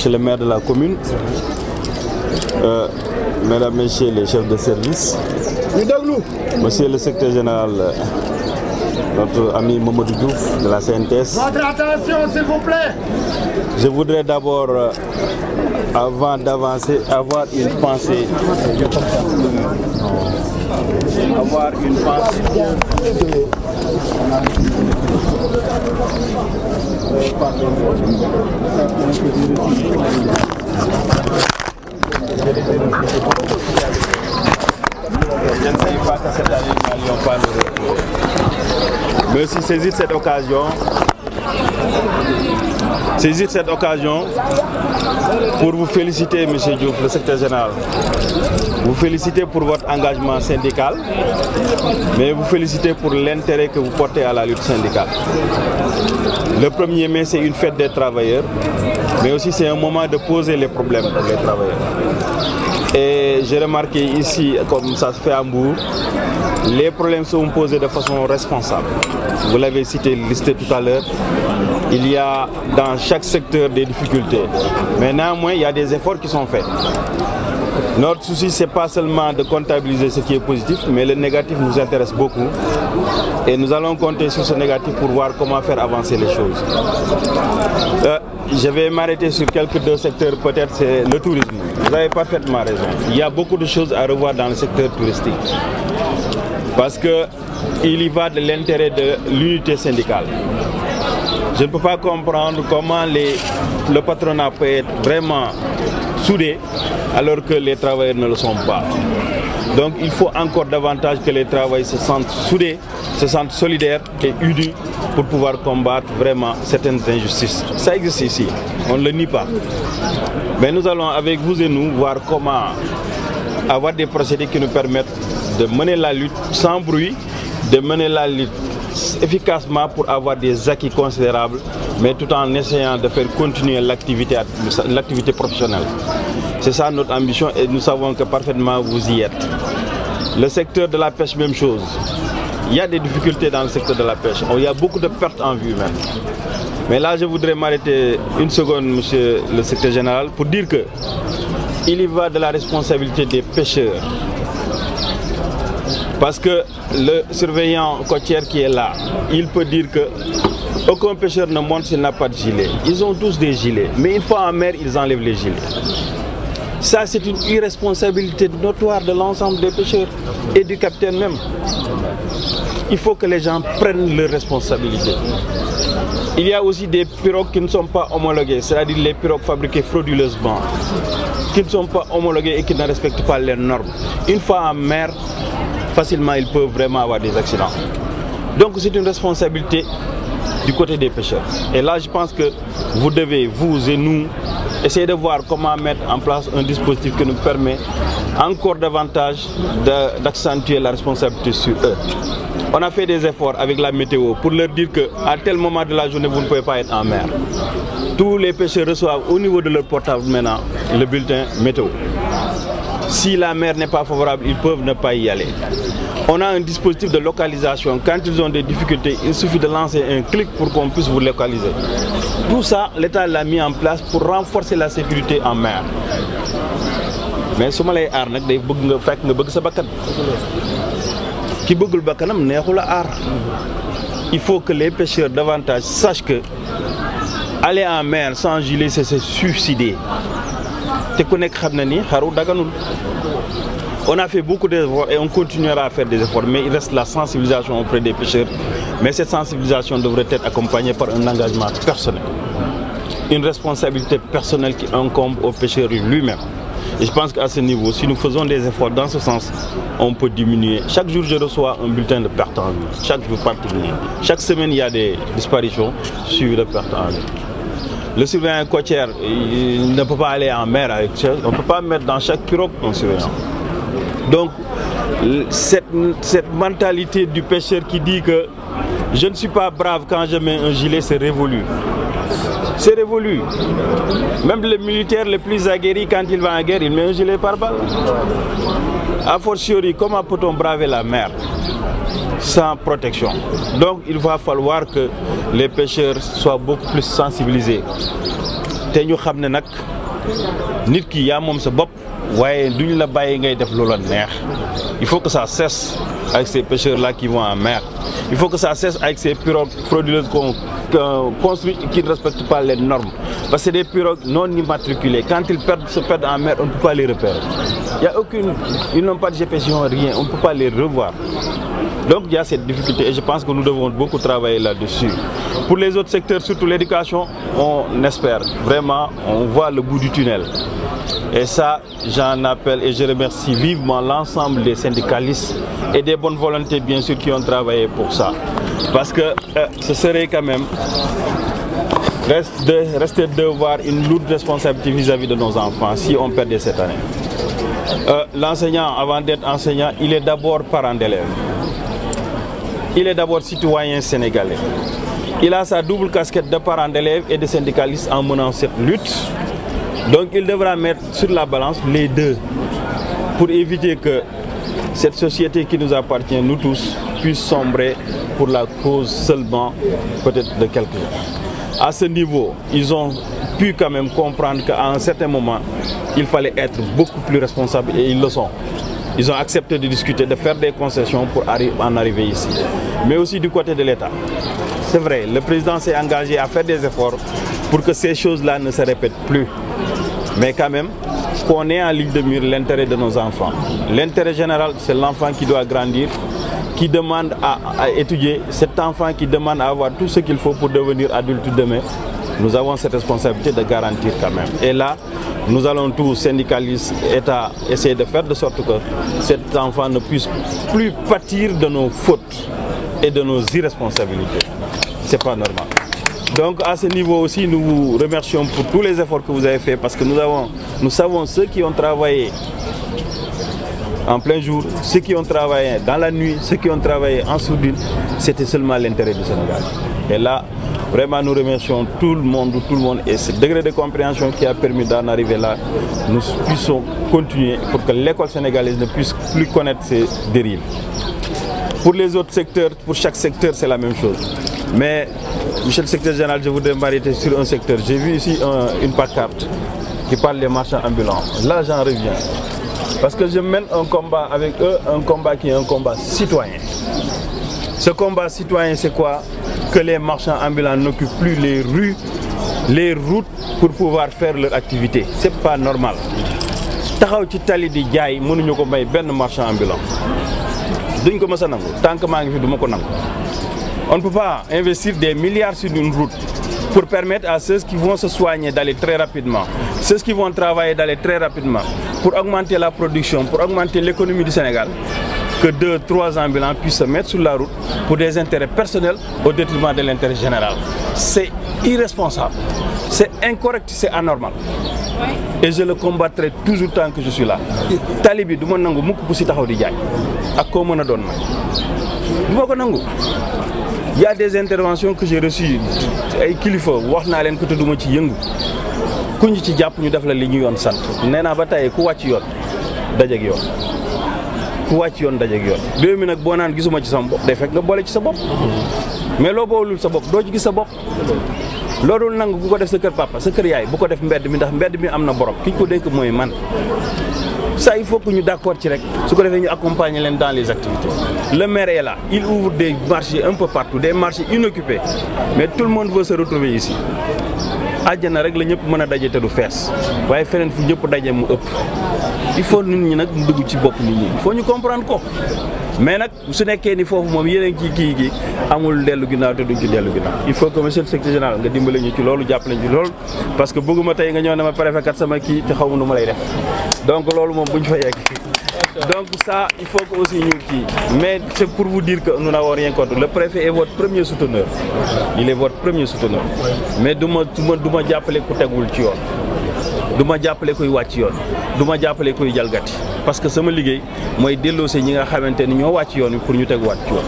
Monsieur le maire de la commune, mesdames, messieurs les chefs de service, monsieur le secrétaire général, notre ami Mamadou Diouf de la CNTS. Votre attention, s'il vous plaît. Je voudrais d'abord, avant d'avancer, avoir une pensée. Je ne sais pas que cette année nous n'allions pas nous retrouver. Mais aussi saisir cette occasion pour vous féliciter, M. Diouf, le secrétaire général. Vous féliciter pour votre engagement syndical, mais vous féliciter pour l'intérêt que vous portez à la lutte syndicale. Le 1er mai, c'est une fête des travailleurs, mais aussi c'est un moment de poser les problèmes pour les travailleurs. Et j'ai remarqué ici, comme ça se fait à Mbour, les problèmes sont posés de façon responsable. Vous l'avez listé tout à l'heure, il y a dans chaque secteur des difficultés. Mais néanmoins, il y a des efforts qui sont faits. Notre souci, ce n'est pas seulement de comptabiliser ce qui est positif, mais le négatif nous intéresse beaucoup. Et nous allons compter sur ce négatif pour voir comment faire avancer les choses. Je vais m'arrêter sur deux secteurs, peut-être c'est le tourisme. Vous avez parfaitement raison. Il y a beaucoup de choses à revoir dans le secteur touristique. Parce qu'il y va de l'intérêt de l'unité syndicale. Je ne peux pas comprendre comment le patronat peut être vraiment soudé alors que les travailleurs ne le sont pas. Donc il faut encore davantage que les travailleurs se sentent soudés, se sentent solidaires et unis pour pouvoir combattre vraiment certaines injustices. Ça existe ici, on ne le nie pas. Mais nous allons avec vous et nous voir comment avoir des procédés qui nous permettent de mener la lutte sans bruit, de mener la lutte efficacement pour avoir des acquis considérables, mais tout en essayant de faire continuer l'activité professionnelle. C'est ça notre ambition et nous savons que parfaitement vous y êtes. Le secteur de la pêche, même chose. Il y a des difficultés dans le secteur de la pêche. Il y a beaucoup de pertes en vue même. Mais là, je voudrais m'arrêter une seconde, monsieur le secrétaire général, pour dire que il y va de la responsabilité des pêcheurs. Parce que le surveillant côtier qui est là, il peut dire que aucun pêcheur ne monte s'il n'a pas de gilet. Ils ont tous des gilets, mais une fois en mer, ils enlèvent les gilets. Ça, c'est une irresponsabilité notoire de l'ensemble des pêcheurs et du capitaine même. Il faut que les gens prennent leurs responsabilités. Il y a aussi des pirogues qui ne sont pas homologuées, c'est-à-dire les pirogues fabriquées frauduleusement, qui ne sont pas homologuées et qui ne respectent pas les normes. Une fois en mer, facilement, ils peuvent vraiment avoir des accidents. Donc, c'est une responsabilité du côté des pêcheurs. Et là, je pense que vous devez, vous et nous, essayer de voir comment mettre en place un dispositif qui nous permet encore davantage d'accentuer la responsabilité sur eux. On a fait des efforts avec la météo pour leur dire qu'à tel moment de la journée, vous ne pouvez pas être en mer. Tous les pêcheurs reçoivent au niveau de leur portable maintenant le bulletin météo. Si la mer n'est pas favorable, ils peuvent ne pas y aller. On a un dispositif de localisation. Quand ils ont des difficultés, il suffit de lancer un clic pour qu'on puisse vous localiser. Tout ça, l'État l'a mis en place pour renforcer la sécurité en mer. Mais si je veux il faut que les pêcheurs davantage sachent que aller en mer sans gilet, c'est se suicider. On a fait beaucoup d'efforts et on continuera à faire des efforts, mais il reste la sensibilisation auprès des pêcheurs. Mais cette sensibilisation devrait être accompagnée par un engagement personnel, une responsabilité personnelle qui incombe au pêcheur lui-même. Et je pense qu'à ce niveau, si nous faisons des efforts dans ce sens, on peut diminuer. Chaque jour, je reçois un bulletin de perte en vue. Chaque jour particulier. Chaque semaine, il y a des disparitions suivies de perte en vue. Le surveillant côtier, il ne peut pas aller en mer avec ça. On ne peut pas mettre dans chaque pirogue un surveillant. Donc, cette mentalité du pêcheur qui dit que je ne suis pas brave quand je mets un gilet, c'est révolu. C'est révolu. Même le militaire le plus aguerri, quand il va en guerre, il met un gilet pare-balles. A fortiori, comment peut-on braver la mer sans protection? Donc il va falloir que les pêcheurs soient beaucoup plus sensibilisés te ñu xam ne nag nit ki yaa moom sa bopp waaye duñ la bàyyi ngay def lu la neex. Il faut que ça cesse avec ces pêcheurs-là qui vont en mer. Il faut que ça cesse avec ces pirogues frauduleuses qu'on construit et qui ne respectent pas les normes. Parce que c'est des pirogues non immatriculées. Quand ils se perdent en mer, on ne peut pas les repérer. Ils n'ont pas de GPS, rien. On ne peut pas les revoir. Donc il y a cette difficulté et je pense que nous devons beaucoup travailler là-dessus. Pour les autres secteurs, surtout l'éducation, on espère vraiment, on voit le bout du tunnel. Et ça, j'en appelle et je remercie vivement l'ensemble des syndicalistes et des bonnes volontés, bien sûr, qui ont travaillé pour ça. Parce que ce serait quand même rester devoir une lourde responsabilité vis-à-vis de nos enfants si on perdait cette année. L'enseignant, avant d'être enseignant, il est d'abord parent d'élève. Il est d'abord citoyen sénégalais. Il a sa double casquette de parent d'élève et de syndicaliste en menant cette lutte. Donc il devra mettre sur la balance les deux pour éviter que cette société qui nous appartient, nous tous, puisse sombrer pour la cause seulement peut-être de quelques-uns. À ce niveau, ils ont pu quand même comprendre qu'à un certain moment, il fallait être beaucoup plus responsable et ils le sont. Ils ont accepté de discuter, de faire des concessions pour en arriver ici. Mais aussi du côté de l'État. C'est vrai, le président s'est engagé à faire des efforts pour que ces choses-là ne se répètent plus. Mais quand même, qu'on ait en ligne de mire l'intérêt de nos enfants. L'intérêt général, c'est l'enfant qui doit grandir, qui demande à étudier, cet enfant qui demande à avoir tout ce qu'il faut pour devenir adulte demain. Nous avons cette responsabilité de garantir quand même. Et là, nous allons tous, syndicalistes, État, essayer de faire de sorte que cet enfant ne puisse plus pâtir de nos fautes et de nos irresponsabilités. C'est pas normal. Donc à ce niveau aussi, nous vous remercions pour tous les efforts que vous avez faits parce que nous savons ceux qui ont travaillé en plein jour, ceux qui ont travaillé dans la nuit, ceux qui ont travaillé en sourdine, c'était seulement l'intérêt du Sénégal. Et là, vraiment nous remercions tout le monde et ce degré de compréhension qui a permis d'en arriver là, nous puissions continuer pour que l'école sénégalaise ne puisse plus connaître ces dérives. Pour les autres secteurs, pour chaque secteur, c'est la même chose. Mais, monsieur le secrétaire général, je voudrais m'arrêter sur un secteur. J'ai vu ici une pancarte qui parle des marchands ambulants. Là, j'en reviens. Parce que je mène un combat avec eux, un combat qui est un combat citoyen. Ce combat citoyen, c'est quoi? Que les marchands ambulants n'occupent plus les rues, les routes pour pouvoir faire leur activité. C'est pas normal. Taxaw ci tali di jaay mënuñu ko may benn marchand ambulant. Duñ ko mësa nangu tant que maa ngi fi duma ko nangu. On ne peut pas investir des milliards sur une route pour permettre à ceux qui vont se soigner d'aller très rapidement, ceux qui vont travailler d'aller très rapidement, pour augmenter la production, pour augmenter l'économie du Sénégal, que 2-3 ambulants puissent se mettre sur la route pour des intérêts personnels au détriment de l'intérêt général. C'est irresponsable, c'est incorrect, c'est anormal. Et je le combattrai toujours tant que je suis là. Talibi, du ma nangu mukk bu si taxaw di jaay ak koo mën a doon nag du ma ko nangu. Il y a des interventions que j'ai reçues ay kilifa wax naa leen ko te duma ci yëngu ku ñu ci jàpp ñu def la li ñu yoon sant nee naa ba tey ku wàcc yoon dajeeg yoon ku wàcc yoon dajeeg yoon. réew mi nag boo naan gisuma ci sama bopp day fekk nga boole ci sa bopp mais loo boolul sa bopp doo ci gis sa bopp. loolu nangu bu ko def sa kër papa sa kër yaay bu ko def mbedd mi ndax mbedd mi am na borom ki ñu ko dénk mooy man. Ça, il faut que nous d'accord ci rek su ko defee ñu accompagner leen dans les activités. Le maire est là, il ouvre des marchés un peu partout, des marchés inoccupés, mais tout le monde veut se retrouver ici. àjjana rek la ñëpp mën a daje te du fees waaye feneen fu ñëpp daje mu ëpp il faut nit ñi nag mu dugg ci bopp nit ñi il faut ñu comprendre ko mais nag su nekkee ni foofu moom yéen a ngi ci kii gi amul dellu ginnaaw te duñ ci dellu ginnaaw il faut que monsieur le secrétaire général nga dimbale ñu ci loolu jàppale ñu ci loolu parce que bëgguma tey nga ñëw ne ma préfet kat sama kii te xaw ma nu ma lay def donc loolu moom bu ñu fa yegg donc ça il faut que aussi ñu kii mais c'est pour vous dire que nous n'avons rien contre le préfet est votre premier souteneur il est votre premier souteneur mais du ma jàppale ku tegul ci yoon du ma jàppale kuy wàcc yoon du ma jàppale kuy jalgati parce que sama liggéey mooy delloose ñi nga xamante ni ñoo wàcc yoon wi pour ñu teguwaat ci yoon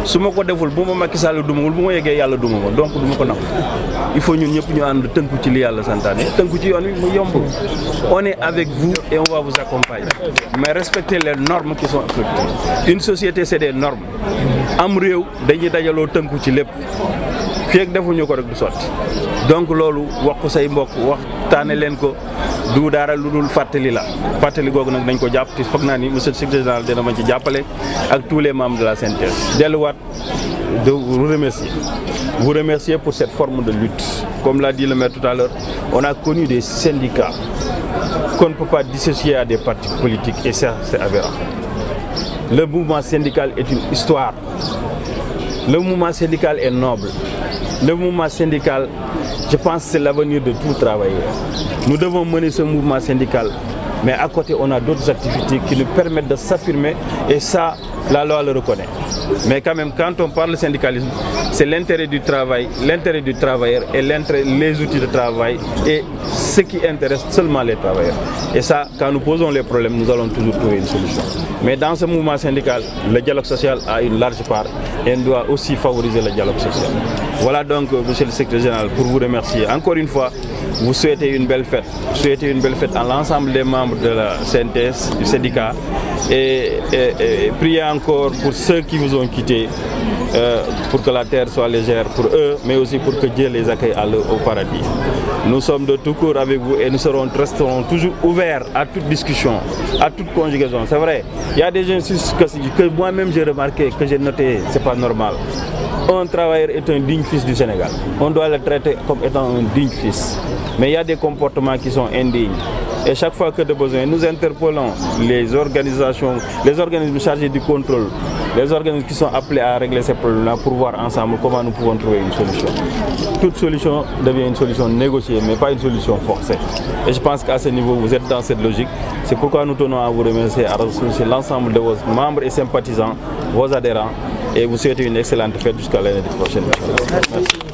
su ma ko deful bu ma Macky Sall dumawul bu ma yeggee yàlla duma ma donc du ma ko nangu il faut ñun ñëpp ñu ànd tënku ci li yàlla santaane tënku ci yoon wi mu yomb on est avec vous et on va vous accompagner mais respectez les normes qui sont appliquées une société c'est des normes am réew dañuy dajaloo tënku ci lépp fii ak defuñu ko rek du sotti donc loolu wax ko say mbokk waxtaane leen ko du dara lu dul fàttali la fàttali googu nag dañ ko jàpp te foog naa ni monsieur le secrétaire général dina ma ci jàppale ak tous les membres de la CNTS delluwaat de vous remercier pour cette forme de lutte. Comme l'a dit le maire tout à l'heure, on a connu des syndicats qu'on ne peut pas dissocier à des partis politiques et ça c'est aberrant. Le mouvement syndical est une histoire. Le mouvement syndical est noble. Le mouvement syndical, je pense, c'est l'avenir de tout travailleur. Nous devons mener ce mouvement syndical, mais à côté, on a d'autres activités qui nous permettent de s'affirmer et ça, la loi le reconnaît. Mais quand même, quand on parle de syndicalisme, c'est l'intérêt du travail, l'intérêt du travailleur et les outils de travail et ce qui intéresse seulement les travailleurs. Et ça, quand nous posons les problèmes, nous allons toujours trouver une solution. Mais dans ce mouvement syndical, le dialogue social a une large part et on doit aussi favoriser le dialogue social. Voilà donc, monsieur le secrétaire général, pour vous remercier. Encore une fois, vous souhaitez une belle fête. Vous souhaitez une belle fête à l'ensemble des membres de la CNTS, du syndicat. Et priez encore pour ceux qui vous ont quittés, pour que la terre soit légère pour eux, mais aussi pour que Dieu les accueille au paradis. Nous sommes de tout cœur avec vous et nous resterons toujours ouverts à toute discussion, à toute conjugaison. C'est vrai, il y a des injustices que moi-même j'ai remarqué, que j'ai noté, c'est pas normal. Un travailleur est un digne fils du Sénégal. On doit le traiter comme étant un digne fils. Mais il y a des comportements qui sont indignes. Et chaque fois que de besoin, nous interpellons les organismes chargés du contrôle, les organismes qui sont appelés à régler ces problèmes-là pour voir ensemble comment nous pouvons trouver une solution. Toute solution devient une solution négociée, mais pas une solution forcée. Et je pense qu'à ce niveau, vous êtes dans cette logique. C'est pourquoi nous tenons à vous remercier, à remercier l'ensemble de vos membres et sympathisants, vos adhérents, et vous souhaitez une excellente fête jusqu'à l'année prochaine. Merci.